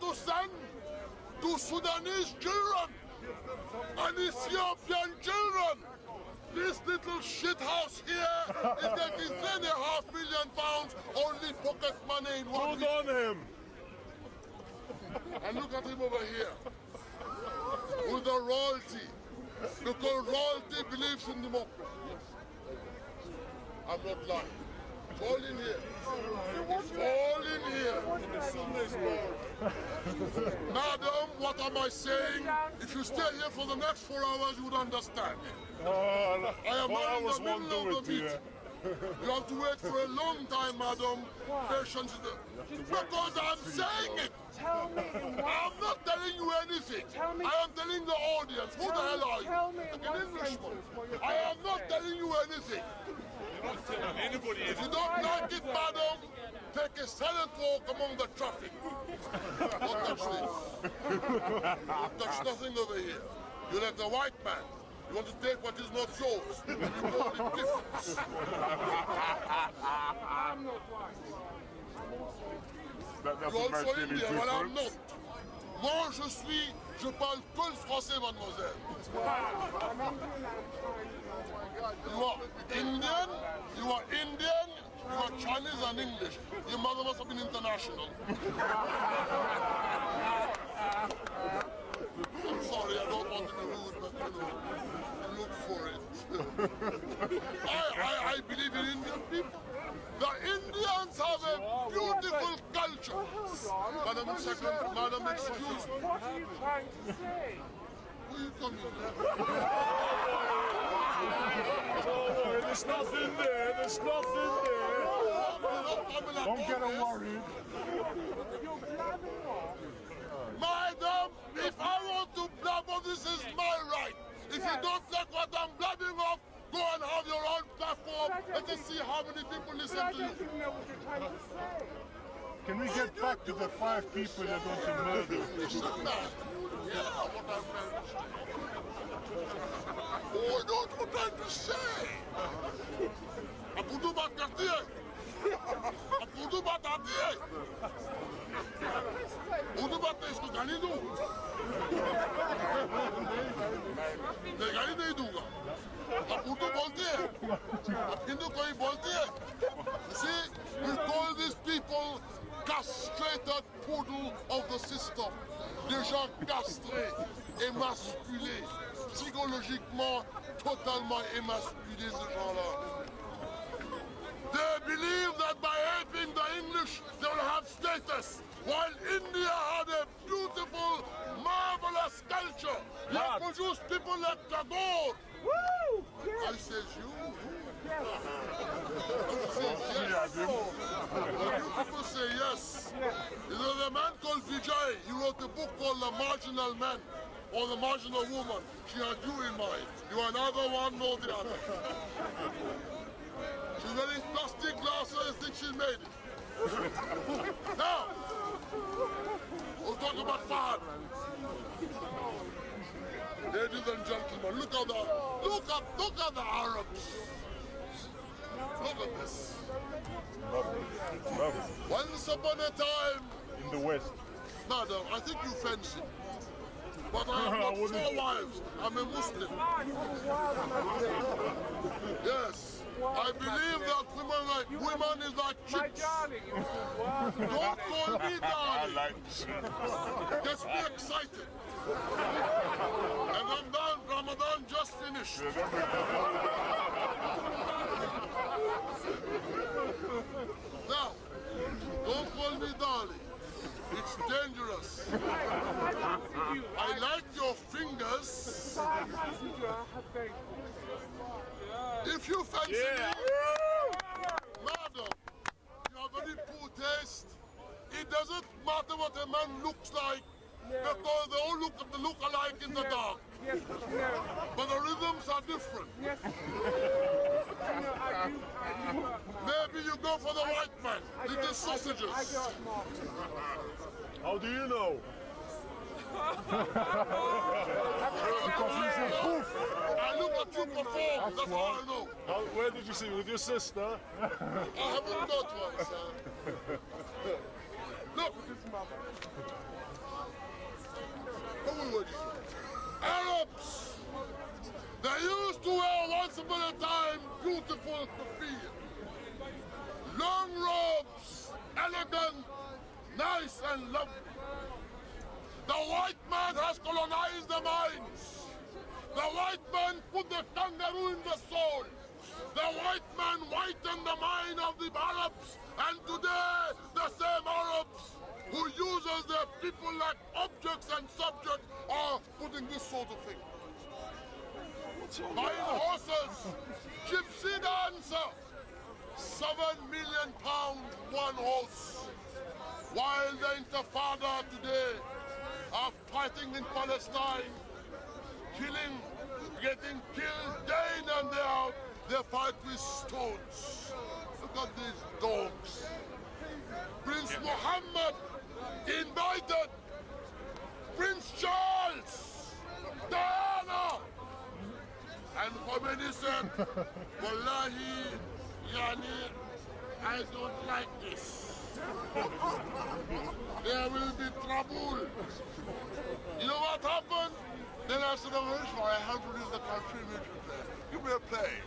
to send to Sudanese children and Ethiopian children. This little shit house here is getting £3.5 million, only pocket money in 1 week. Good on him. And look at him over here, with the royalty, because royalty believes in democracy. I'm not lying. It's all in here. It's all in here. Madam, what am I saying? If you stay here for the next 4 hours, you would understand. I am not in the middle of the meeting. You have to wait for a long time, madam. Patience is because I'm saying it. Tell me I'm not telling you anything. I am telling the audience. Who the hell are you? Like an Englishman. I am not telling you anything. If you don't like it, madam, take a silent walk among the traffic. Don't touch this. Don't touch nothing over here. You're like a white man. You want to take what is not yours, and you call it difference. I'm not white. You're also Indian, well I'm not. Moi je parle que le français, mademoiselle. You are Indian, you are Chinese and English. Your mother must have been international. I'm sorry, I don't want to be rude, but you know, look for it. I believe in Indian people. The Indians have a beautiful culture. Madam, second, madam, excuse me. What are you trying to say? Where are you coming from? There's nothing there. There's nothing there. Don't get her worried. You're blabbing off. Madam, if I want to blab off, this is my right. If you don't like what I'm blabbing off, go and have your own platform and just see how many people listen to you. I don't even know what you're trying to say. Can we get back to the 5 people that want to murder? Listen, man. Yeah, what I'm trying to say. Oh, I know what I'm trying to say. Apudu bat quartier. Apudu bat quartier. Apudu bat isko ganidu. Ne ganidu iduga. Apudu bolte. Apindu koi bolte. You see, we call these people castrated poodle of the system. Des gens castrés, émasculés, psychologiquement totalement émasculés, ces gens-là. They believe that by helping the English, they will have status. While India had a beautiful, marvelous culture. They produce people like Tagore. Woo! I says you. Yes. Yes. You people say yes. You know, the man called Vijay, he wrote a book called The Marginal Man or The Marginal Woman. She had you in mind. You are neither one nor the other. She's wearing plastic glasses and thinks she's made it. Now, we'll talk about Fahad. Ladies and gentlemen, look at the Arabs. Look at this. Once upon a time, In the West. madam, I think you fancy. But I have got 4 wives. I'm a Muslim. Yes. I believe that women is like My chicks. darling, you're wild. Don't call me darling. Gets me excited. And I'm done. Ramadan just finished. Now, don't call me darling. It's dangerous. I like your fingers. If you fancy me, madam, you have very poor taste. It doesn't matter what a man looks like, because they all look alike in the dark. Yes, no. But the rhythms are different. Yes. No, I do. Maybe you go for the white man, little sausages. I got more. How do you know? I look at you perform, that's all I know. Where did you see? With your sister? I haven't got one, sir. Look. with his mother. Arabs, they used to wear once upon a time beautiful keffiyeh. Long robes, elegant, nice and lovely. The white man has colonized the minds. The white man put the kangaroo in the soul. The white man whitened the mind of the Arabs. And today, the same Arabs who uses their people like objects and subjects are putting this sort of thing. Buying horses, gypsy dancer, £7 million one horse. While the Intifada today are fighting in Palestine, killing, getting killed day in and day out, they fight with stones. Look at these dogs. Prince Mohammed invited Prince Charles, Diana, and Khomeini said, Wallahi, Yani, I don't like this. There will be trouble. You know what happened? Then I said, I have to leave the country immediately. Give me a plane.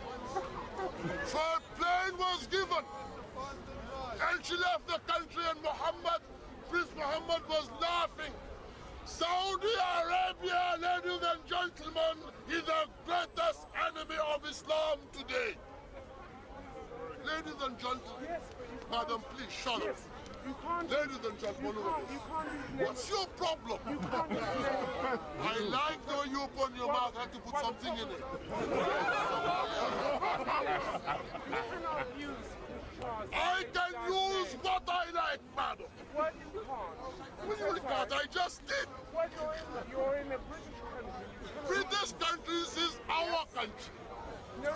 So a plane was given. And she left the country and Prince Mohammed was laughing. Saudi Arabia, ladies and gentlemen, is the greatest enemy of Islam today. Ladies and gentlemen, madam, please shut up. You can't. Ladies and gentlemen, You can't. what's your problem? You can't. I like the way you open your mouth and to put something in it. You cannot use Charles. I can use what I like, madam. What you can't. What do you can't? I just did. What you're in a British country. British country, this is our country.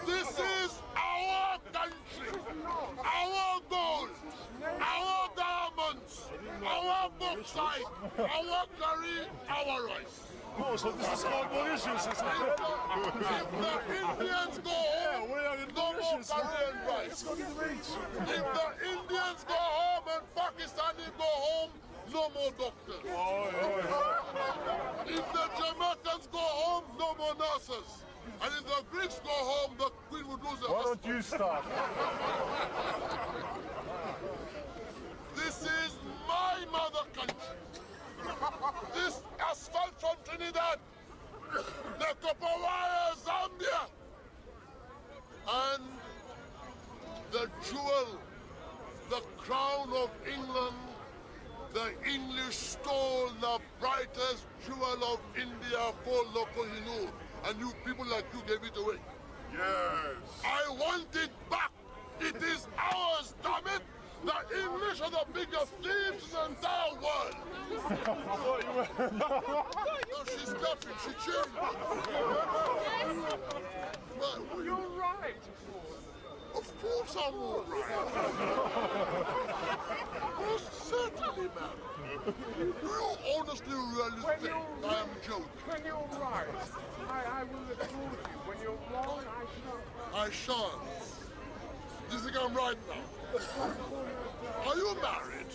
This is our country. Our gold. Our diamonds. Our bauxite. Our curry. Our rice. Oh, so this is called Mauritius, isn't it? If the Indians go home, we are in no more Mauritius. curry and rice. Let's go to the beach. If the Indians go home and Pakistanis go home, no more doctors. If the Jamaicans go home, no more nurses. And if the Greeks go home, the Queen would lose her Why husband. don't you start? This is my mother country. This asphalt from Trinidad, the Copawaya, Zambia, and the jewel, the crown of England, the English stole the brightest jewel of India for local Hindu, and you people like you gave it away. Yes. I want it back. It is ours, damn it. The English are the biggest thieves in the entire world. No, she's laughing. She changed. But You're right. of course I'm all right. Most certainly, ma'am. You honestly really think I am joking? When you're right, I will applaud you. When you're wrong, I shan't. I shan't. Do you think I'm right now? Are you married?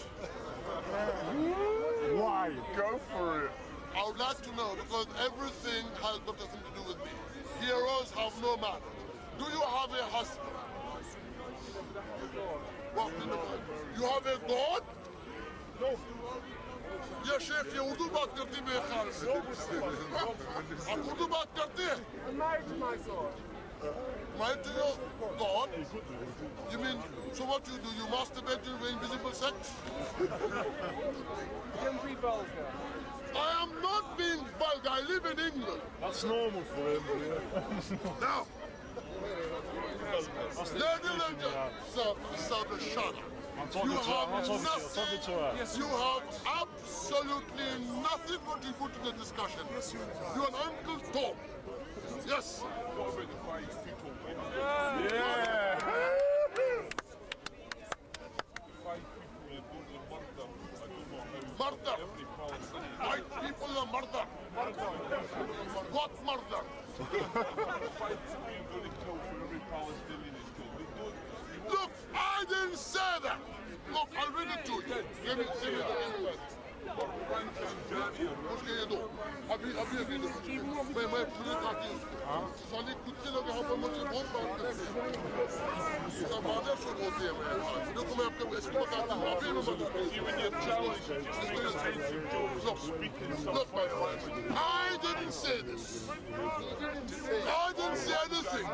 Why? Go for it. I would like to know because everything has got nothing to do with me. Heroes have no man. Do you have a husband? What? You have a God? No. ये शेख ये उर्दू बात करती मेरे ख्याल से आप उर्दू बात करते हैं I'm married to my God. Married to your God? You mean, so what you do, you masturbate during invisible sex? Don't be vulgar. I am not being vulgar, I live in England. That's normal for him. Yeah. Now, ladies and gentlemen, sir, shut up. I'm talking to her. I'm talking to her. You have absolutely nothing contribute to the discussion. You're an Uncle Tom. Yes. Yeah. Murder. White people are murder. What murder? Look, I didn't say that. No, Look, I'll read it to you. Give me the pen. Qu'est-ce qu'il y a d'autre? Habillez, mais tous les quartiers. Ça les coups de pied, là, on va monter bon dans le quartier. Ça va aller sur le côté, mais donc, est-ce qu'on va habiller le monde? Look, my friend, I didn't say this. I didn't say anything.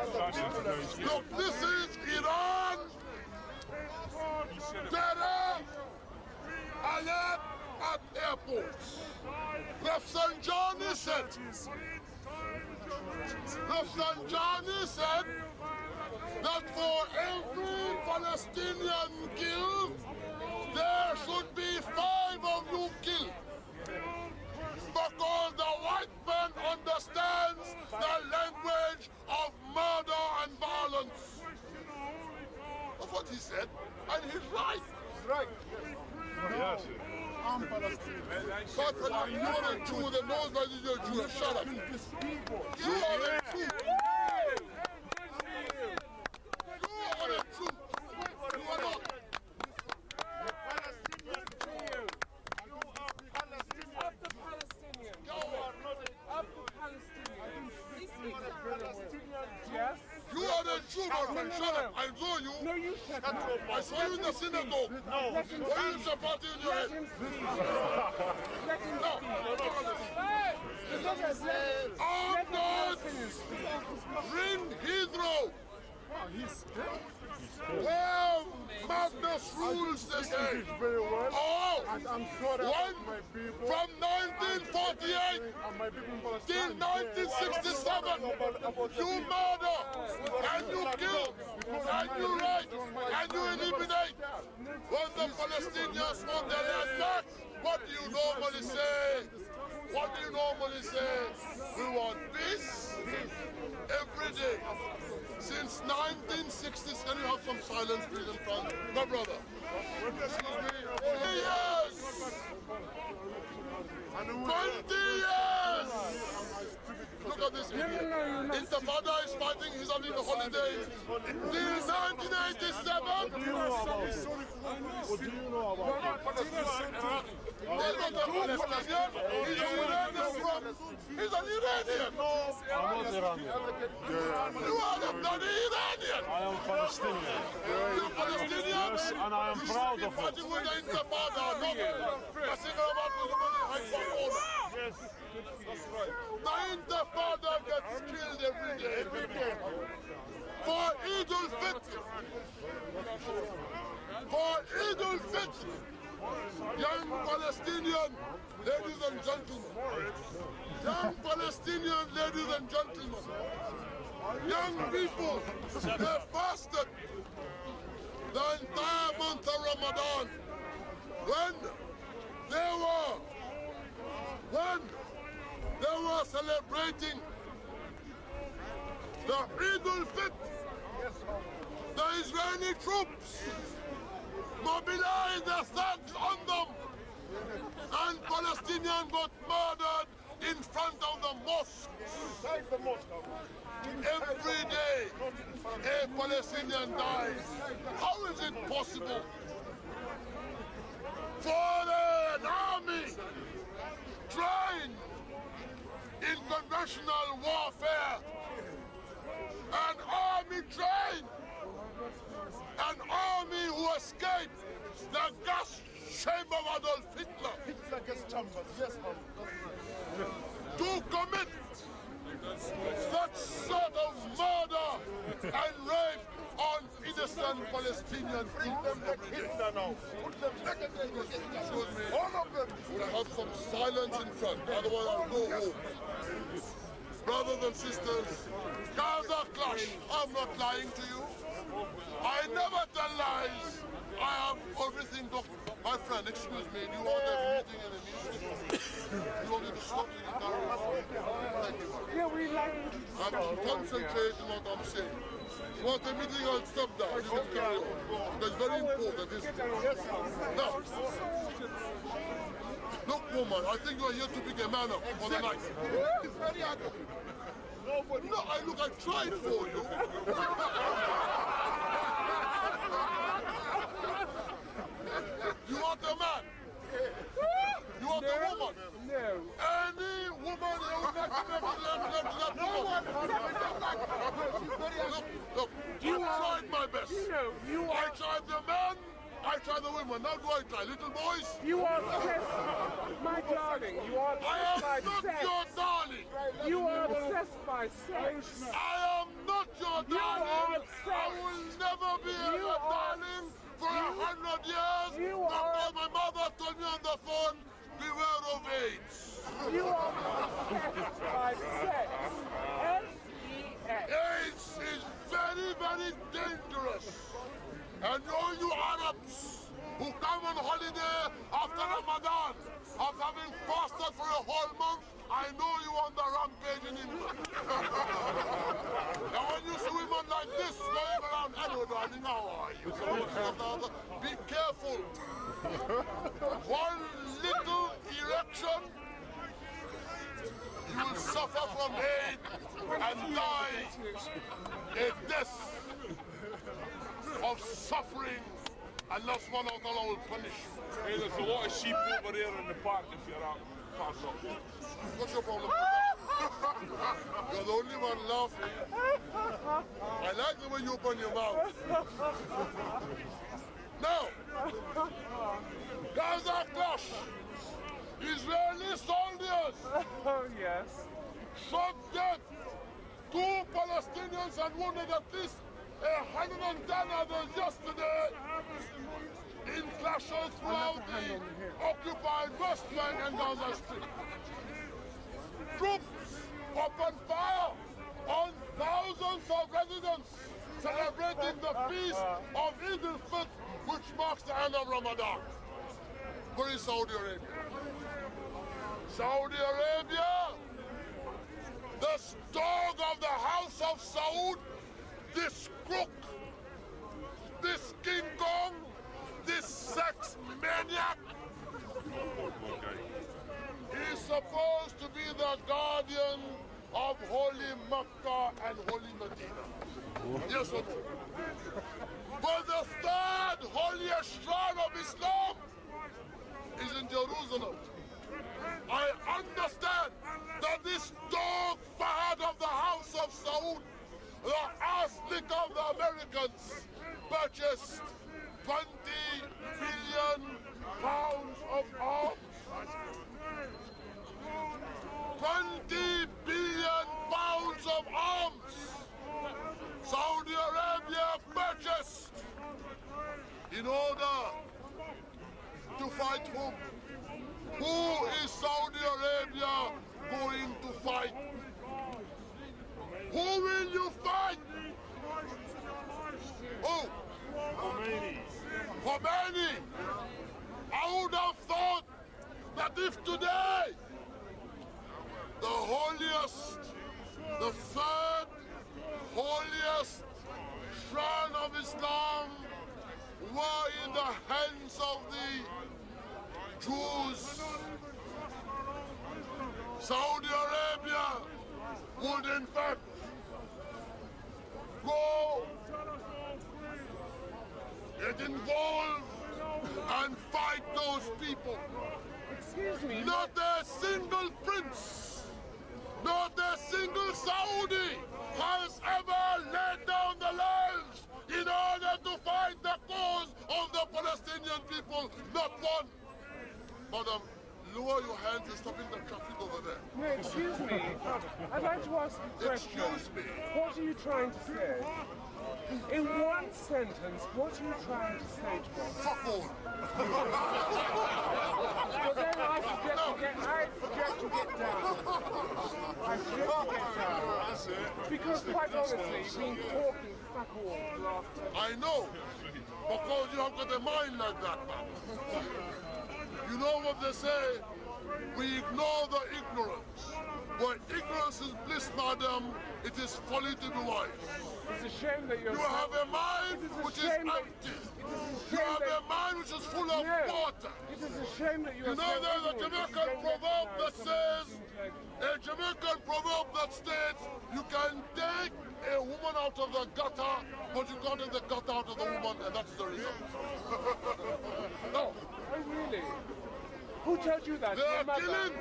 Look, this is Iran. Terror alert at airports. Rafsanjani said that for every Palestinian killed, there should be 5 of you killed. Because the white man understands the language of murder and violence. That's what he said, and he's right. He's right. Yes. I'm Palestinian. But you are a Jew that knows that you're a Jew. Shut up. You are a Jew. You are a Jew. You are not. You are the Jew, my friend. Shut up. I saw you. No, you shut up. I saw you in the synagogue. No. Why you chapati in your head? I'm not Ring Heathrow. Well, Magnus rules this day. Oh, from 1948 till 1967, you murder, and you kill, and you rape, and you eliminate. When the Palestinians want their land back, what do you normally say? What do you normally say? We want peace every day. Since 1960s, can you have some silence, please, in front? My brother. Excuse me. 20 years! 20 years! Look at this idiot. Intifada is fighting, he's having a holiday. Till 1987. What do you know about Palestinians? He's not a Palestinian. He's an Iranian. He's an Iranian. I'm not Iranian. You are a bloody Iranian. I am Palestinian. You're Palestinian? Yes, and I am proud of it. Fighting with the Intifada, not messing about with the money. Yes, that's right. The Intifada gets killed every day. For Eid al-Fitr. For Eid al-Fitr. Young Palestinian ladies and gentlemen. Young Palestinian ladies and gentlemen. Young people, they fasted the entire month of Ramadan. When they were celebrating the Eid al-Fitr, the Israeli troops mobilized their thugs on them, and Palestinians got murdered in front of the mosque. Every day, a Palestinian dies. How is it possible for an army trained in conventional warfare, an army who escaped the gas chamber of Adolf Hitler, to commit such sort of murder and rape on innocent Palestinians? Bring them back Hitler now. Put them back in there. Excuse me. All of them. We'll have some silence in front, otherwise I'll go home. Brothers and sisters, Gaza clash. I'm not lying to you. I never tell lies. I have everything documented. My friend, excuse me, do you want a meeting in a meeting? You want me to stop you in Thank you. Yeah, we like it. I'm concentrating on what I'm saying. You want a meeting, I'll stop that. You can carry on. That's very important, isn't it? Now, look, woman, I think you're here to be a man up for the night. It's very ugly. No, I tried for you. tried my best. You know, you I are... tried the men, I tried the women. Now do I try little boys? You are obsessed, my darling. You are I obsessed by am not sex. your darling. You are obsessed by sex. I am not your You darling. are obsessed. I will never be You your are- darling for 100 years. You Because are- my mother told me on the phone, beware of AIDS. You are obsessed by sex. S-E-X. AIDS is very, very dangerous. And all you Arabs who come on holiday after Ramadan, after having fasted for a whole month, I know you on the rampage in England. Now when you see women like this going around, hello darling, how are you? Be careful. One little erection, you will suffer from AIDS and die a death of suffering. Allah subhanahu wa ta'ala will punish you. Hey, there's a lot of sheep over there in the park if you're out. Pass up. What's your problem with that? You're the only one laughing. I like the way you open your mouth. Now, Gaza clash. Israeli soldiers Oh, yes. shot dead 2 Palestinians and wounded at least 110 others yesterday in clashes throughout the occupied West Bank and Gaza Strip. Troops opened fire on thousands of residents celebrating the feast of Eid al-Fitr, which marks the end of Ramadan. Where is Saudi Arabia? Saudi Arabia, this dog of the House of Saud, this crook, this King Kong, this sex maniac, is supposed to be the guardian of holy Makka and holy Madina. Yes or no? But the third holiest shrine of Islam is in Jerusalem. I understand that this dog fad of the House of Saud, the ass lick of the Americans, purchased 20 billion pounds of arms. 20 billion pounds of arms Saudi Arabia purchased in order to fight whom? Who is Saudi Arabia going to fight? Who will you fight? Who? Khomeini. I would have thought that if today the holiest, the third holiest shrine of Islam were in the hands of the Jews, Saudi Arabia would in fact go get involved and fight those people. Excuse me. Not a single prince, not a single Saudi has ever laid down the lives in order to fight the cause of the Palestinian people. Not one. Madam, lower your hands and stop in the traffic over there. No, excuse me. I'd like to ask a question. Excuse me. What are you trying to say? In one sentence, what are you trying to say to us? Fuck all. But then I suggest you get down. I suggest you get down. Because quite honestly, you've been talking fuck all for the last 10 I know, because you have got a mind like that, man. You know what they say? We ignore the ignorance. Where ignorance is bliss, madam, it is folly to be wise. It's a shame that you're You have a mind which is empty. You have a mind which is full of water. It is a shame that you're You know there's a Jamaican proverb that says, a Jamaican proverb that states, you can take a woman out of the gutter, but you can't take the gutter out of the woman, and that's the result. No. Oh, really? Who told you that? They Your are mother? killing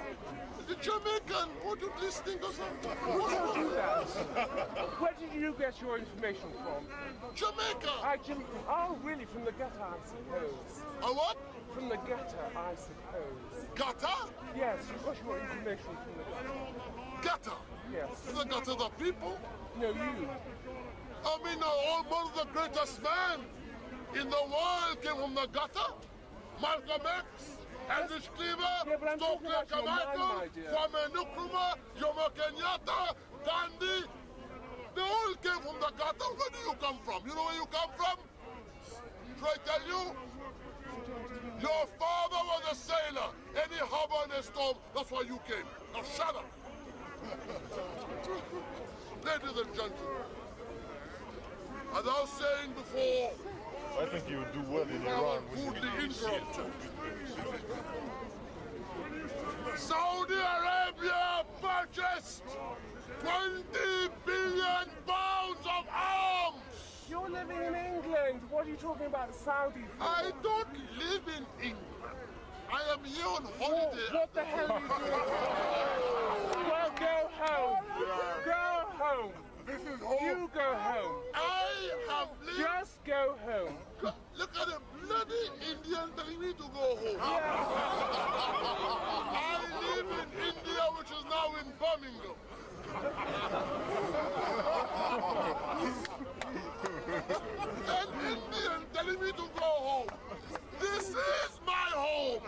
The Jamaican, what you listening or something? Who told you that? Where did you get your information from? Jamaica! Oh, really? From the gutter, I suppose. A what? From the gutter, I suppose. Gutter? Yes, you got your information from the gutter. Gutter? Yes. The gutter, the people? No, you. I mean, one of the greatest men in the world came from the gutter. Malcolm X, Andrew Cleaver, but I'm talking Stokely about your man, Carmichael, my dear. Kwame Nkrumah, Jomo Kenyatta, Gandhi. They all came from the gutter. Where do you come from? You know where you come from? Should I tell you? Your father was a sailor. Any harbor in a storm, that's why you came. Now shut up. Ladies and gentlemen, as I was saying before, I think you would do well in Iran. the interrupt. Saudi Arabia purchased 20 billion pounds of arms. You're living in England. What are you talking about Saudi for? I don't live in England. I am here on holiday. What the hell are you doing? Well, go home. Go home. This is home. You go home. I have lived. Just go home. Look at the bloody Indian telling me to go home. I live in India, which is now in Birmingham. An Indian telling me to go home. This is my home.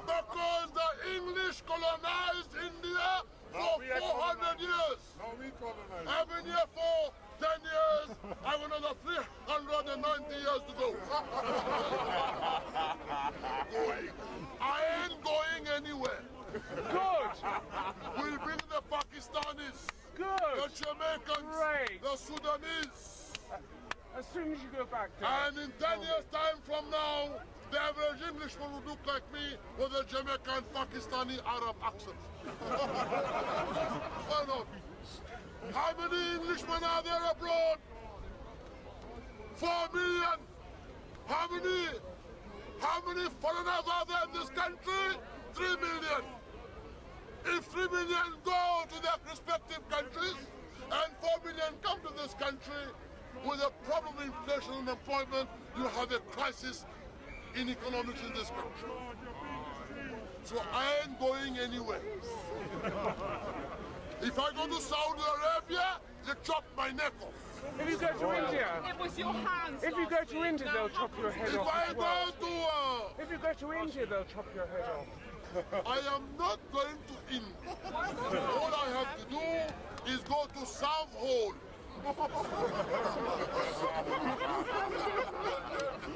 Because the English colonized India for 400 years. No, we colonized. I've been here for 10 years. I have another 390 years to go. I ain't going anywhere. Good. We'll bring the Pakistanis, the Good. Jamaicans, Great. the Sudanese. As soon as you go back there. And in 10 years' time from now, the average Englishman will look like me with a Jamaican, Pakistani, Arab accent. Why not? How many Englishmen are there abroad? 4 million. How many foreigners are there in this country? 3 million. If 3 million go to their respective countries and 4 million come to this country, with a problem of inflation and unemployment, you have a crisis in economics in this country. So I ain't going anywhere. If I go to Saudi Arabia, they chop my neck off. If you go to India, It was your hands. if you go to India, they'll chop your head If off I as well. go to, If you go to India, they'll chop your head off. I am not going to India. All I have to do is go to South Hole.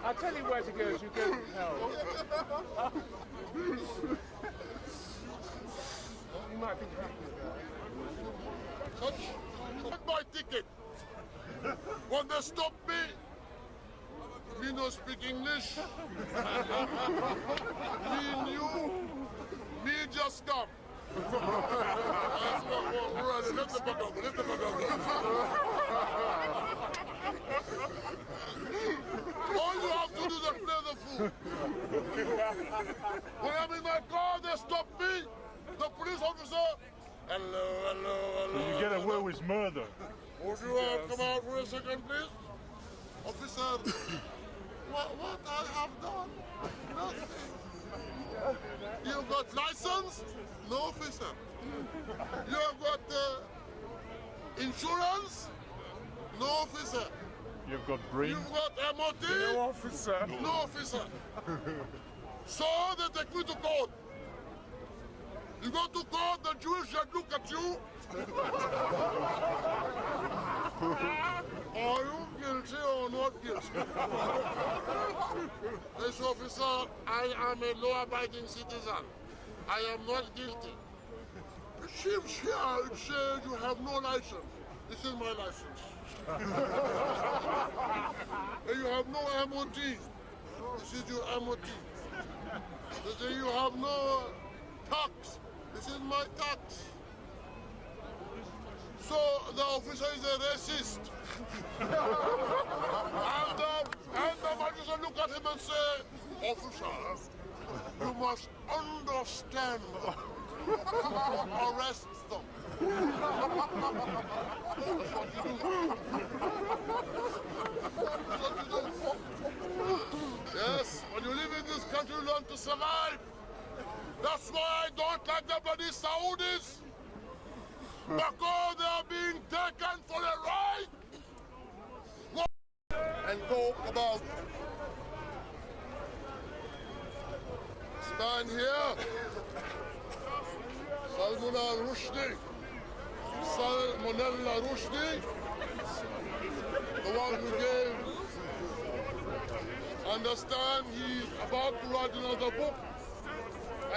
I'll tell you where to go as you go to hell. You might be happy with that. Such my ticket. When they stop me, we don't speak English. Me knew, me just come. Let the bug out, let the bug out. All you have to do is play the fool. When I'm in my car, they stop me. The police officer, hello. So you get away with murder. Would you come out for a second, please? Officer, what I have done? Nothing. You got license? No, officer. You have got insurance? No, officer. You've got brain. You've got MOT? No, officer. No, officer. So they take me to court. You go to court, the Jewish judge look at you. Are you guilty or not guilty? This officer, I am a law-abiding citizen. I am not guilty. Here it says you have no license. This is my license. You have no MOT. This is your MOT. They say you have no tax. This is my tax. So the officer is a racist. and the magistrate look at him and say, officer, you must understand Arrest them. That's what you do. That's what you do. Yes, when you live in this country, you learn to survive. That's why I don't like the bloody Saudis. Because they are being taken for a ride. And talk about this man here, Salmonella Rushdie. Salmonella Rushdie, the one who gave, understand he's about to write another book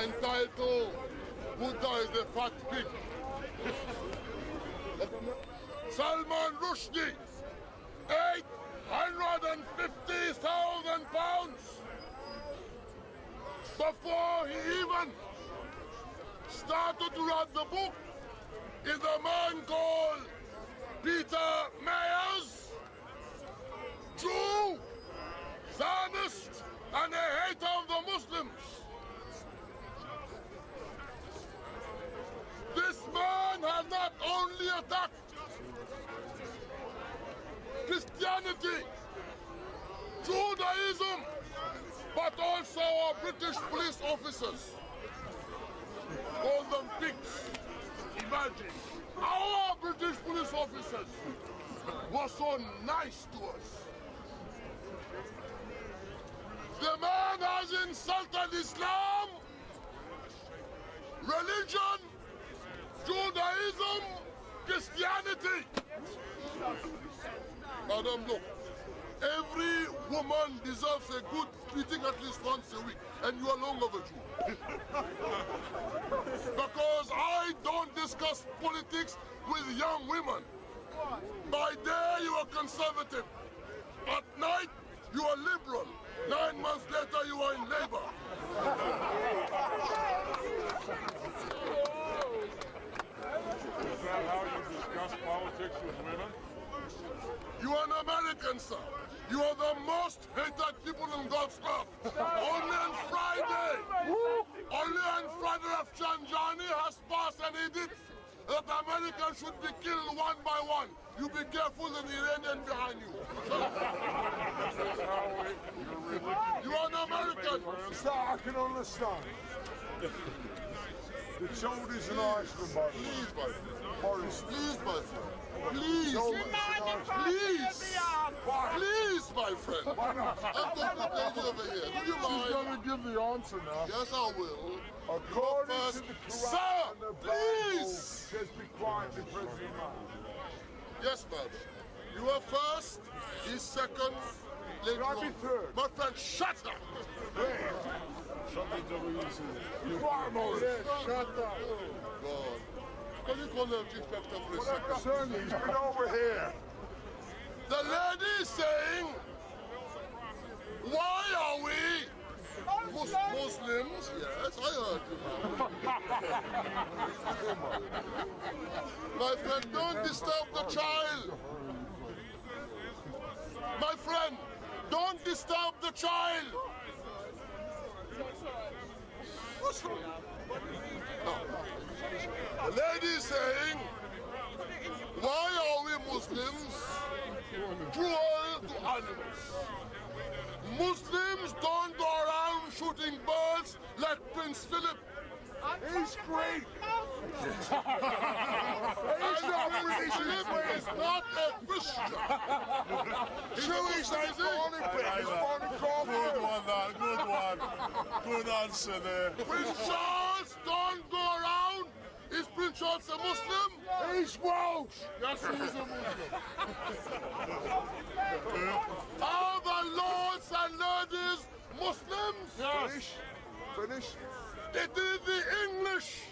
entitled Buddha is the Fat Pig. Salman Rushdie, 850,000 pounds before he even started to write the book is a man called Peter Myers, Jew, Zionist, and a hater of the Muslims. This man has not only attacked Christianity, Judaism, but also our British police officers. Call them pigs. Imagine, our British police officers were so nice to us. The man has insulted Islam, religion, Judaism, Christianity. Madam, look, every woman deserves a good beating at least once a week, and you are long overdue. Because I don't discuss politics with young women. By day, you are conservative. At night, you are liberal. 9 months later, you are in labor. Is that how you discuss politics with women? You are an American, sir. You are the most hated people in God's earth. Only on Friday of Chanjani has passed an edict that Americans should be killed one by one. You be careful, the Iranian behind you. You are an American. That I can understand. The Saudis and Iceland, by the way. Please, my friend. Boris, Please, my friend. Please. No, Please. Please, my friend. why not? I'm going to play you over here. Do you She's mind? going to give the answer now. Yes, I will. According First, to the Quran sir, and the Bible, please. says be quiet to President Man. Yes, madam. You are first, he's second, later Should I be on. third? My friend, shut up! Something WC. You quiet, Moses. Shut up. God. Can you call them chief inspector for a second? Son, he's been over here. The lady is saying, why are we Muslims? Yes, I heard you. My friend, don't disturb the child. My friend, don't disturb the child. What's wrong? No. The lady is saying, why are we Muslims cruel to animals? Muslims don't go around shooting birds like Prince Philip. He's great. He's not Prince Philip is not a Christian. Chewy's like morning, Good one, man. Good one. Good answer there. Prince Charles don't go around. Is Prince Charles a Muslim? He's Welsh. Yes, he is a Muslim. Are the lords and ladies Muslims? Finish. Finish. It is the English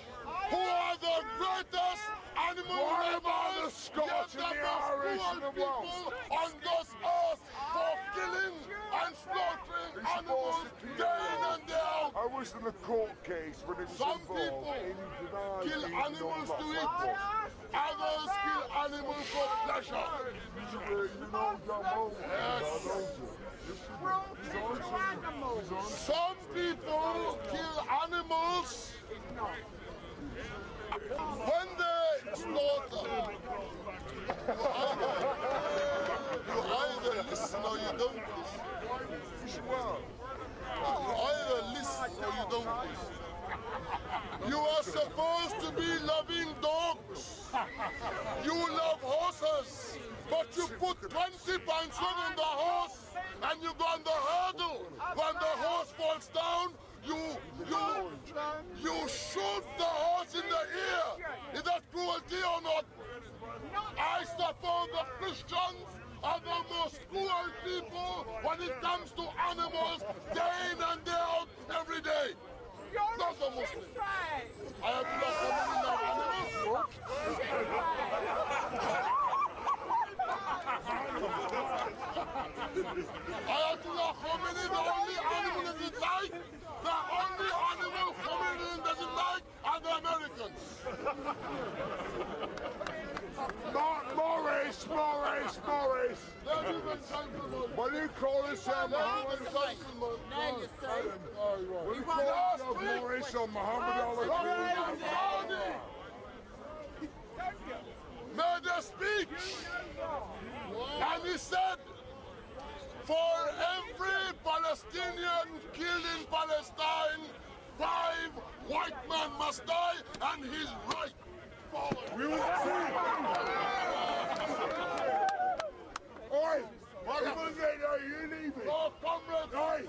who are the greatest animal What about lovers, the Scots yet and the most Irish cruel and the people Welsh? on this earth for killing and slaughtering He's animals supposed to day in and day out. I was in the court case when it was Some involved people in denied kill being animals to non-black eat. football. Others kill animals for pleasure. You know John Moe, don't you? Some people kill animals don't listen. You either listen or you don't listen. You are supposed to be loving dogs. You love horses, but you put 20 pounds on the horse and you go on the hurdle. When the horse falls down, you shoot the horse in the ear. Is that cruelty or not? I suppose the Christians are the most cruel people when it comes to animals, day in and day out, every day. Not the Muslims. I have not commonly love animals. Ayatollah Khomeini, the only animal that is like, the only animal Khomeini doesn't like are the Americans. Morris! What do you call this, Muhammad? Now you say. What do you call yourself, Morris or Muhammad al-Saud? Made a speech, and he said, for every Palestinian killed in Palestine, 5 white men must die, and he's right. We will see. Oi! What are you leaving? So, comrades, Oi! friends,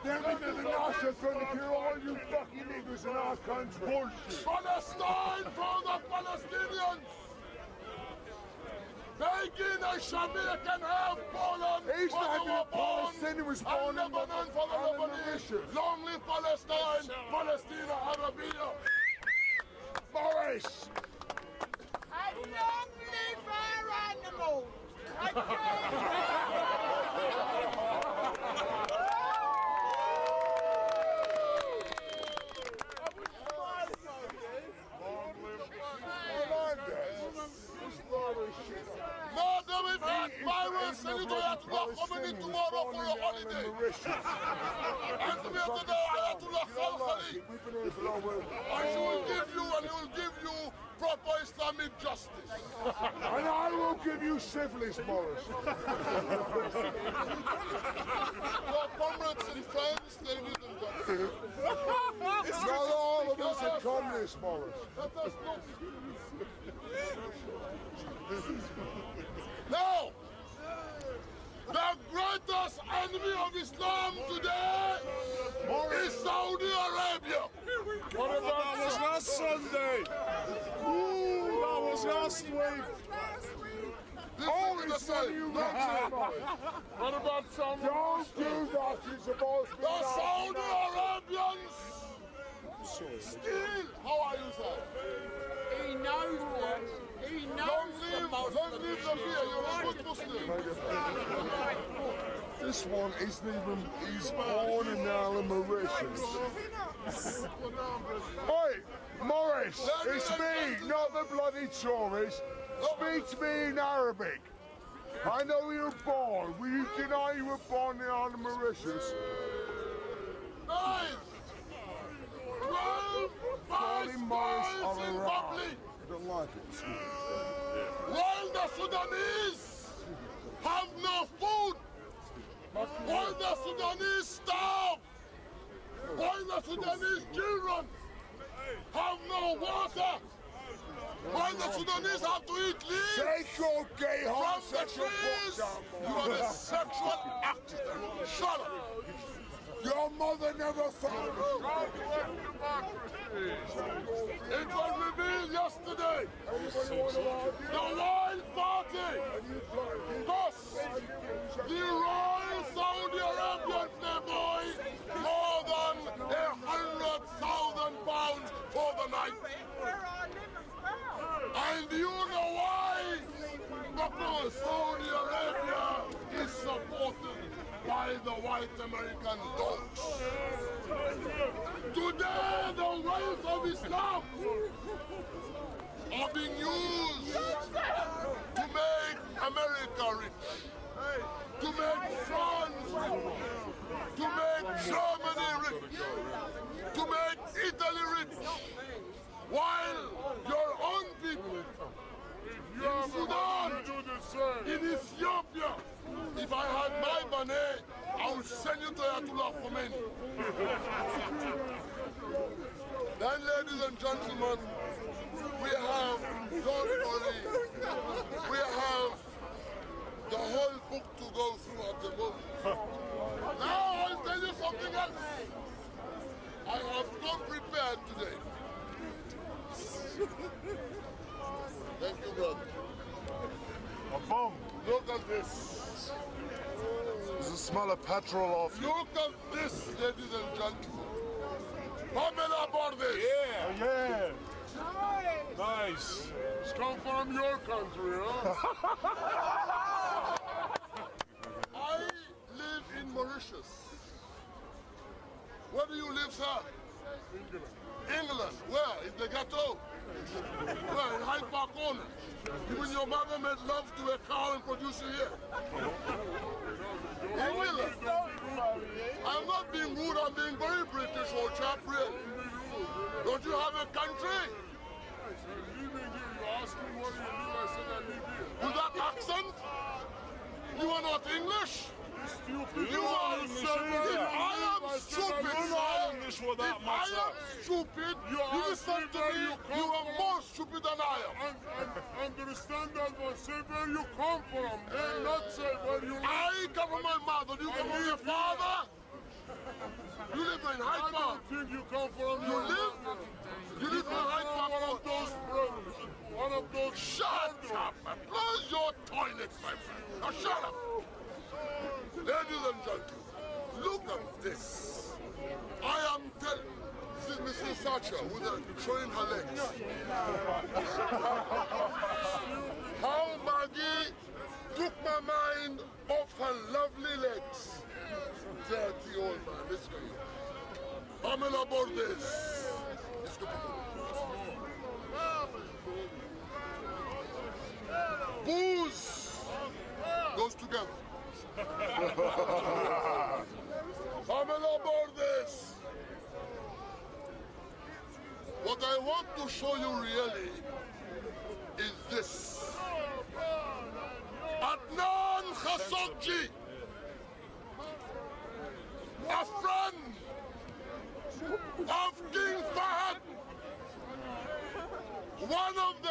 Them because the Nazis are going to kill all you fucking niggas in our country. Bullshit. Palestine for the Palestinians! Begin a Shamir can have Poland He's for not the even Lebanon, Palestinian, was and born in Lebanon for the Lebanese. Long live Palestine, Palestina, Arabia. Morris! And long live our animals. Madam, if that virus and you don't have to work coming tomorrow for your holiday. And to be able to know Ayatollah Khalkhali. And he will give you proper Islamic justice. And I will give you syphilis, Morris. Your comrades and friends, ladies and gentlemen. Not all of us are communists, Morris. Let us look. Now, the greatest enemy of Islam today is Saudi Arabia. What about that was last Sunday? Ooh, that was last week. Oh, it's the same. What about some? Don't do that. You're supposed to be The Saudi Arabians still. How are you, sir? He knows that. He knows Long live the beer. You're a good Muslim. This one isn't even, he's born in Mauritius. Oi, Morris, it's me, not the bloody tourist. Speak to me in Arabic. I know you were born. Will you deny you were born in Mauritius? Nice. 12 Calling Morris miles in Iran. public. I don't like it. While the Sudanese have no food, while the Sudanese starve, while the Sudanese children have no water, while the Sudanese have to eat leaves Take your gay from the homosexual trees, book down, you are a sexual accident. Shut up. Your mother never found It was revealed yesterday. The Wild Party, thus the Royal Saudi Arabian playboy, more than £100,000 for the night. And you know why? Because Saudi Arabia is supported by the white American dogs. Today, the wealth of Islam are being used to make America rich, to make France rich, to make Germany rich, to make Italy rich, while your own people in Sudan, in Ethiopia, if I had my will send you to Ayatollah Khomeini. Then, ladies and gentlemen, we have, don't worry, we have the whole book to go through at the moment. Now I'll tell you something else. I have come prepared today. Thank you, brother. A bomb. Look at this. Does it smell of petrol off you? Look at this, ladies and gentlemen. Pamela Bordes. Yeah. Yeah. Nice. It's come from your country, huh? I live in Mauritius. Where do you live, sir? England. England. Where? In the ghetto? Where? In Hyde Park Corner. You and your mother made love to a cow and produced you here. England. I'm not being rude, I'm being very British, old chap, really. Don't you have a country? With that accent? You are not English? You are stupid. If I am stupid, sir, if I am stupid, you listen to me, you are more stupid than I am. Understand that, but say where you come from, and not say where you live. I come from my mother, do you come from your father? You live in Hyde Park. I think you come from You live in Hyde Park. one of those brothers. One of those. Shut up and close your toilet, my friend. Now shut up. Ladies and gentlemen, look at this. I am telling this is Mrs. Thatcher with showing her legs. How Maggie took my mind off her lovely legs. Dirty old man, let's go. Pamela Bordes. Let's go. Booze goes together. Pamela Bordes. What I want to show you really is this. Adnan Khashoggi, a friend of King Fahd, one of the...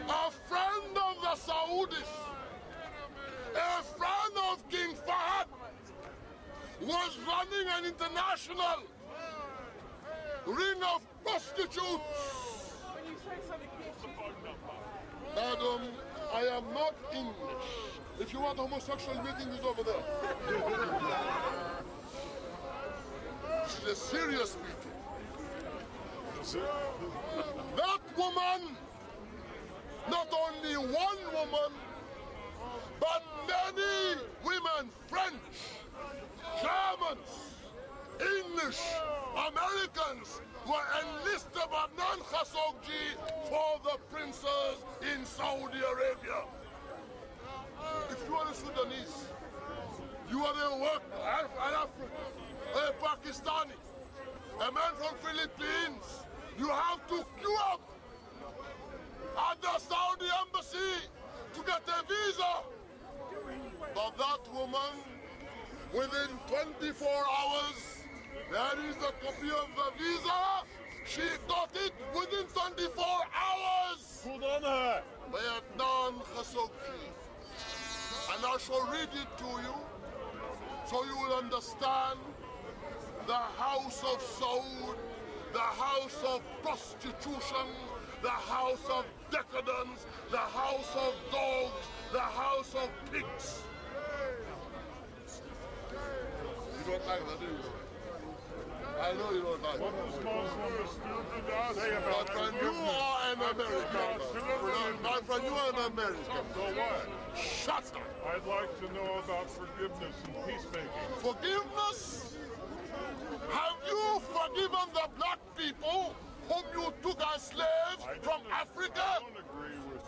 A friend of the Saudis, a friend of King Fahd, was running an international ring of prostitutes. Madam, I am not English. If you want homosexual meeting, is over there. This is a serious meeting. That woman, not only one woman, but many women, French, Germans, English, Americans, were enlisted by Adnan Khashoggi for the princes in Saudi Arabia. If you are a Sudanese, you are a worker, an African, a Pakistani, a man from Philippines, you have to queue up at the Saudi embassy to get a visa. But that woman, within 24 hours, there is a copy of the visa. She got it within 24 hours. Good on her. By Adnan Khashoggi. And I shall read it to you so you will understand the House of Saud, the house of prostitution, the house of decadence, the house of dogs, the house of pigs. You don't like that, do you? I know you don't like it. What does Muslims say about My friend, you are an American. My friend, you are an American. So what? Shut up. I'd like to know about forgiveness and peacemaking. Forgiveness? Have you forgiven the black people whom you took as slaves from Africa? I don't agree with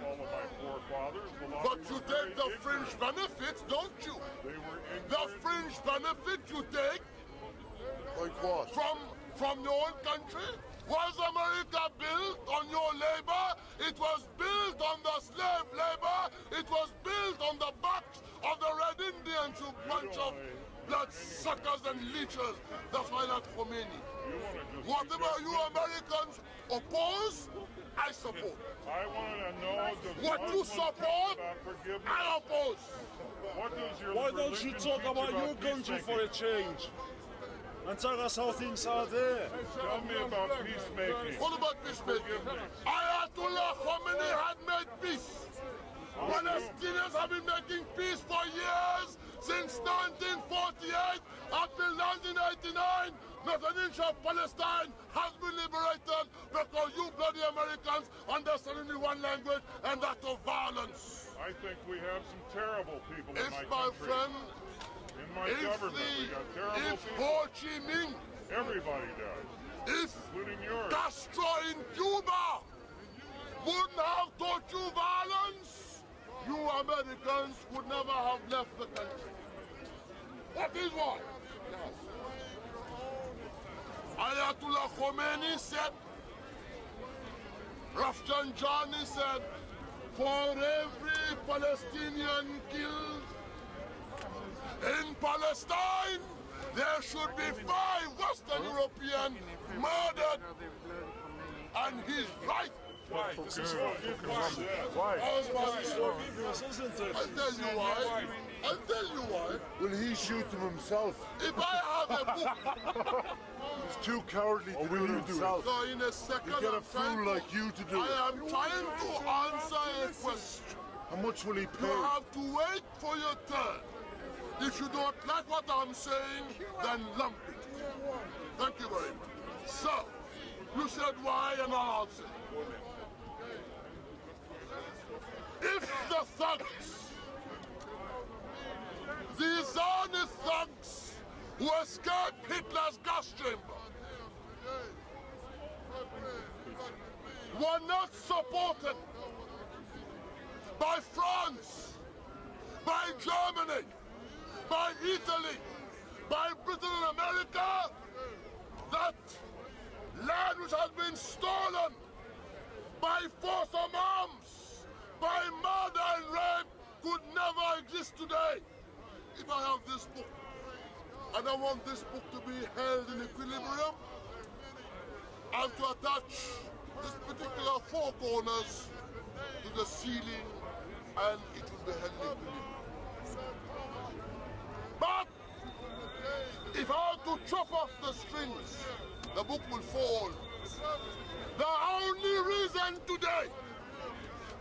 all of my forefathers. But you take the fringe benefits, don't you? They were The fringe benefit you take like what? from your own country? Was America built on your labor? It was built on the slave labor. It was built it on the back of the Red Indians, you bunch of bloodsuckers and leechers. That's why not Khomeini. Whatever you Americans oppose, I support. I want to know what you support, I oppose. What does your Why don't you religion talk teach about your country peacemaking? for a change? And tell us how things are there. Tell me about peacemaking. What about peacemaking? Ayatollah Khomeini had made peace. Palestinians have been making peace for years, since 1948 until 1989. Not an inch of Palestine has been liberated because you bloody Americans understand only one language, and that of violence. I think we have some terrible people in my my country. friend, In my government, we got terrible if people. Ho Chi Minh, Everybody does, if including yours. Castro in Cuba wouldn't have taught you violence, you Americans would never have left the country. That is why. Yes. Ayatollah Khomeini said, Rafsanjani said, for every Palestinian killed in Palestine, there should be 5 Western Europeans murdered. And he's right. Why? This is what Why? I'll tell you why. I'll tell you why. Will he shoot them himself? If I have a book, He's too cowardly to do it himself. so in a second, He'll get a I'm trying fool to- like you to do it. I am trying to answer a question. How much will he You pay? have to wait for your turn. If you don't like what I'm saying, then lump it. Thank you very much. So, you said why, and I'll answer. If the thugs, the Zionist thugs who escaped Hitler's gas chamber, were not supported by France, by Germany, by Italy, by Britain and America, that land which has been stolen by force of arms, by murder and rape, could never exist today. If I have this book, and I want this book to be held in equilibrium, I have to attach this particular 4 corners to the ceiling, and it will be held in equilibrium. But if I have to chop off the strings, the book will fall. The only reason today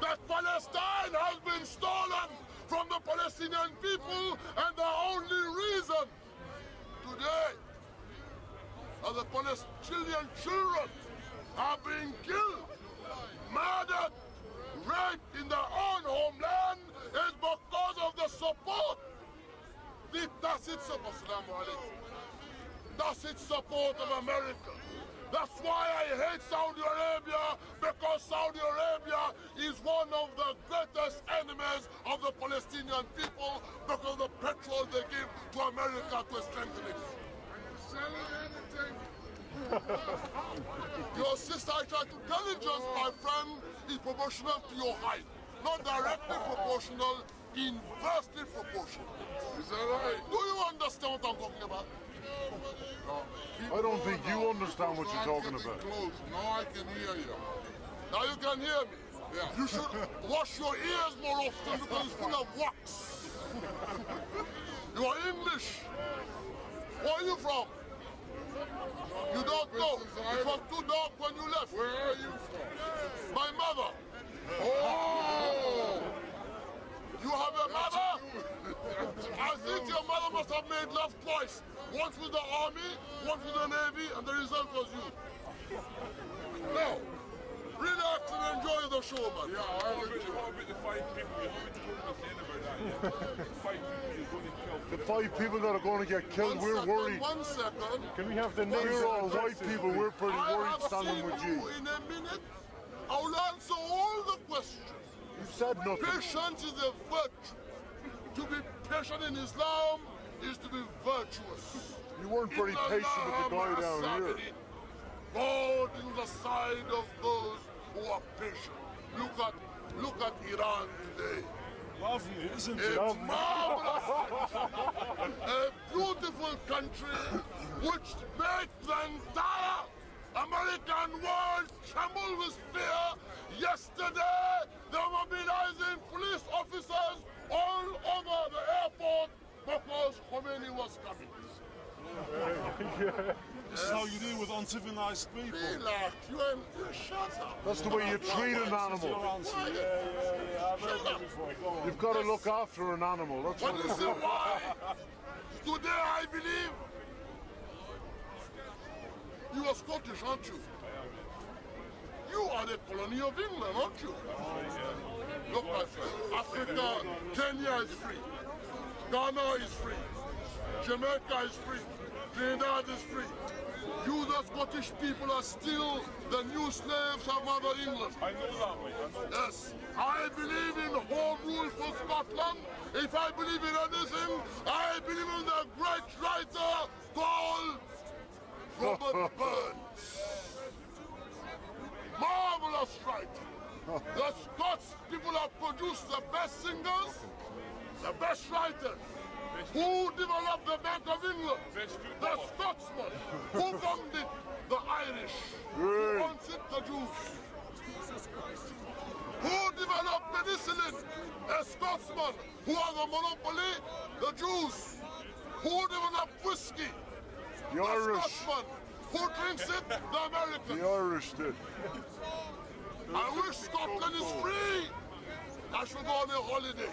that Palestine has been stolen from the Palestinian people, and the only reason today that the Palestinian children are being killed, murdered, raped in their own homeland is because of the support, the tacit support, tacit support of America. That's why I hate Saudi Arabia, because Saudi Arabia is one of the greatest enemies of the Palestinian people because of the petrol they give to America to strengthen it. Your sister, I try to intelligence, my friend, is proportional to your height. Not directly proportional, inversely proportional. Is that right? Do you understand what I'm talking about? I don't think you understand what you're talking about. Close. Now I can hear you. Now you can hear me. Yeah. You should wash your ears more often because it's full of wax. You are English. Where are you from? You don't know. It was too dark when you left. Where are you from? My mother. Oh! You have a mother? I think your mother must have made love twice. Once with the army, once with the navy, and the result was you. Now, relax and enjoy the show, man. Yeah, I'll enjoy. the 5 people you're going to about that? 5 people you're going to kill. The 5 people that are going to get killed, we're worried. 1 second. Can we have the names? We're all white people, we're pretty I worried have standing seen with you you. in a minute. I will answer all the questions. You said nothing. Patience is a virtue. To be patient in Islam is to be virtuous. You weren't very patient with the guy down here. God is the side of those who are patient. Look at Iran today. lovely, isn't it? A marvelous country. A beautiful country which made the entire American world tremble with fear. Yesterday, they were mobilizing police officers all over the airport because Khomeini was coming. This is how you deal with uncivilized people. Relax, you and shut up. That's the way you treat an Your animal. answer. Yeah. I've heard that before. Go on. You've got to look after an animal. That's But what you it see is. why? Today I believe you are Scottish, aren't you? You are the colony of England, aren't you? Look, my friend, Africa, Kenya is free. Ghana is free. Jamaica is free. Trinidad is free. You, the Scottish people, are still the new slaves of Mother England. I know that, mate. I know. Yes, I believe in home rule for Scotland. If I believe in anything, I believe in the great writer called Robert Burns. Marvelous writer. The Scots people have produced the best singers, the best writers. Who developed the Bank of England? The Scotsman. Who founded the Irish? Who owns it? The Jews. Who developed penicillin? A Scotsman. Who has a monopoly? The Jews. Who developed whiskey? The The Irish. Scotsman. Who drinks it? The Americans. The Irish did. I wish Scotland is free. I should go on a holiday.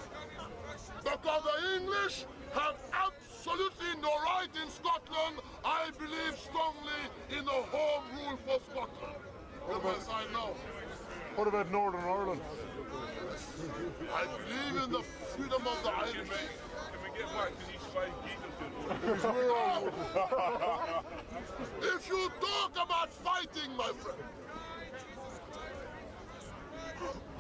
Because the English have absolutely no right in Scotland. I believe strongly in the home rule for Scotland. Yes, I know. What about Northern Ireland? I believe in the freedom of the Irish. Can we get back to these 5 geekers? If you talk about fighting, my friend,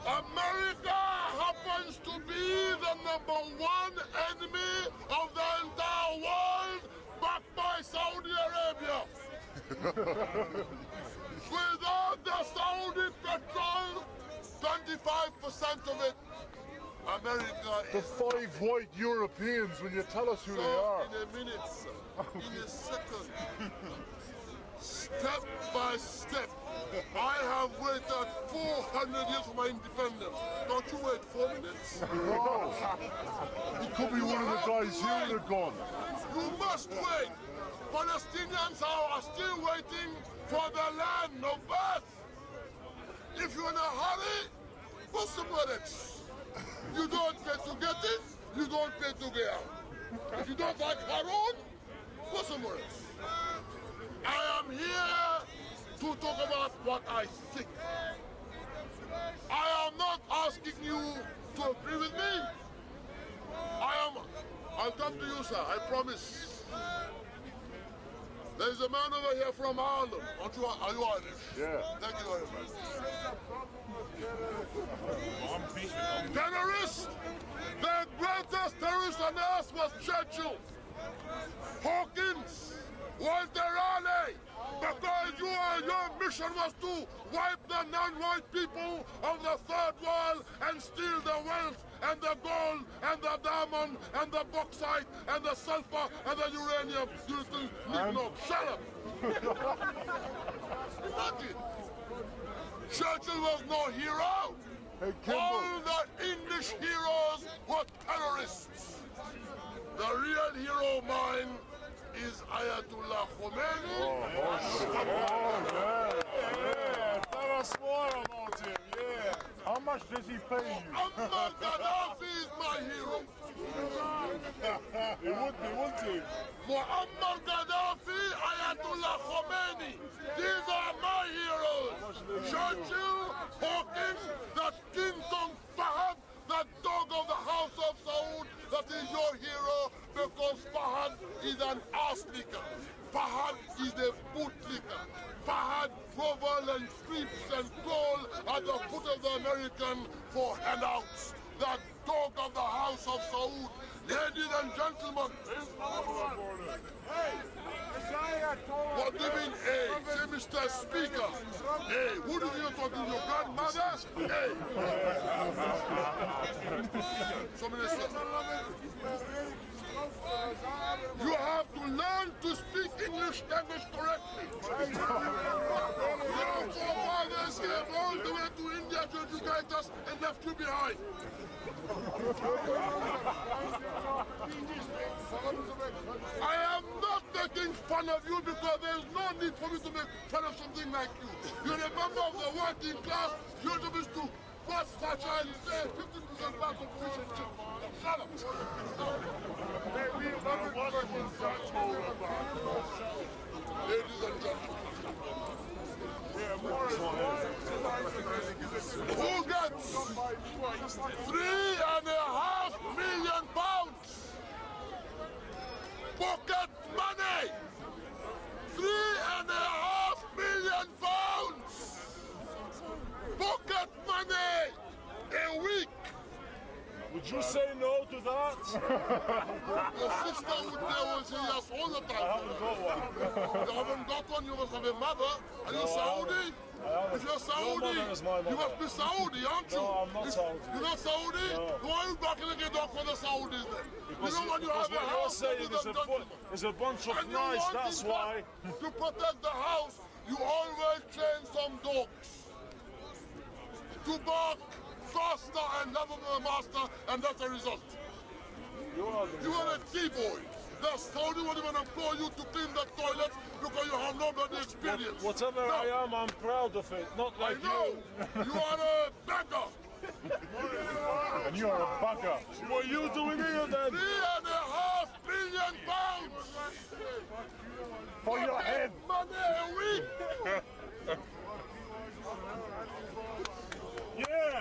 America happens to be the #1 enemy of the entire world, backed by Saudi Arabia. Without the Saudi petrol, 25% of it, America The is 5 white Europeans, when you tell us who they are. in a minute, sir. In a second. Step by step. I have waited 400 years for my independence. Don't you wait 4 minutes? No. It could be one of the guys here with a gun. You must wait. Palestinians are still waiting for the land of birth. If you're in a hurry, put some minutes. You don't pay to get it, you don't pay to get out. If you don't like Harun, go somewhere else. I am here to talk about what I think. I am not asking you to agree with me. I'll come to you, sir, I promise. There's a man over here from Ireland. Are you Irish? Yeah. Thank you very much. I'm beaten. Terrorist! The greatest terrorist on earth was Churchill. Hawkins! Walter Raleigh! Because your mission was to wipe the non-white people of the third world and steal the wealth and the gold and the diamond and the bauxite and the sulfur and the uranium. You think, no, shut up! Imagine. Churchill was no hero. Hey, Kimball. All the English heroes were terrorists. The real hero of mine is Ayatollah Khomeini. Yeah, tell us more about him, yeah. How much does he pay you? Muammar Gaddafi is my hero. He would be, wouldn't he? Muammar Gaddafi, Ayatollah Khomeini. These are my heroes. Churchill, Hawkins, that King Kong Fahad, that dog of the House of Saud, that is your hero because Fahad is an ass licker. Fahad is a bootlicker. Fahad grovel and creeps and crawl at the foot of the American for handouts. That dog of the House of Saud. Ladies and gentlemen. What do you mean, hey? Say Mr. Speaker. Hey, who did you talk to? Your grandmother? Hey. So, Minister, you have to learn to speak English language correctly. Your forefathers came all the way to India to educate us and left you behind. I am not making fun of you because there is no need for me to make fun of something like you. You're a member of the working class. You're supposed to fast fashion and say 50% back of fish and chips. Shut up. Ladies and gentlemen. Who gets £3.5 million? Pocket money! £3.5 million! Pocket money! A week! Would you say no to that? Your sister would never say yes all the time. I haven't got one. You haven't got one, you must have a mother. Are you Saudi? If you're Saudi, you must be Saudi, aren't you? No, I'm not Saudi. You're not Saudi? No. Why are you backing against for the Saudis then? Because you know when you have a what house, you're saying is a bunch of and you nice, want that's in why. fact, to protect the house, you always train some dogs to bark faster and louder than the master, and that's the result. You are a T-boy. The Saudi won't even employ you to clean the toilet because you have no bloody experience. Whatever I am, I'm proud of it. Not like I know. You are a beggar. And you're a bugger. What are you doing here then? £3.5 billion For your head. money a week. Yeah!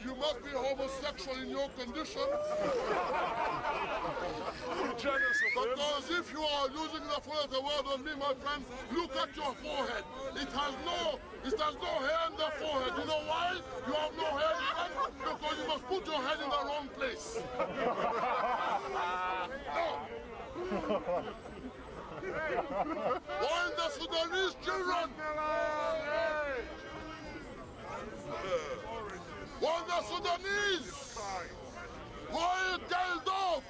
You must be homosexual in your condition. You're jealous of him. Because if you are using the full of the word on me, my friend, look at your forehead. It has no hair in the forehead. You know why? You have no hair in front? Because you must put your head in the wrong place. No. While the Sudanese children, while the Sudanese were killed off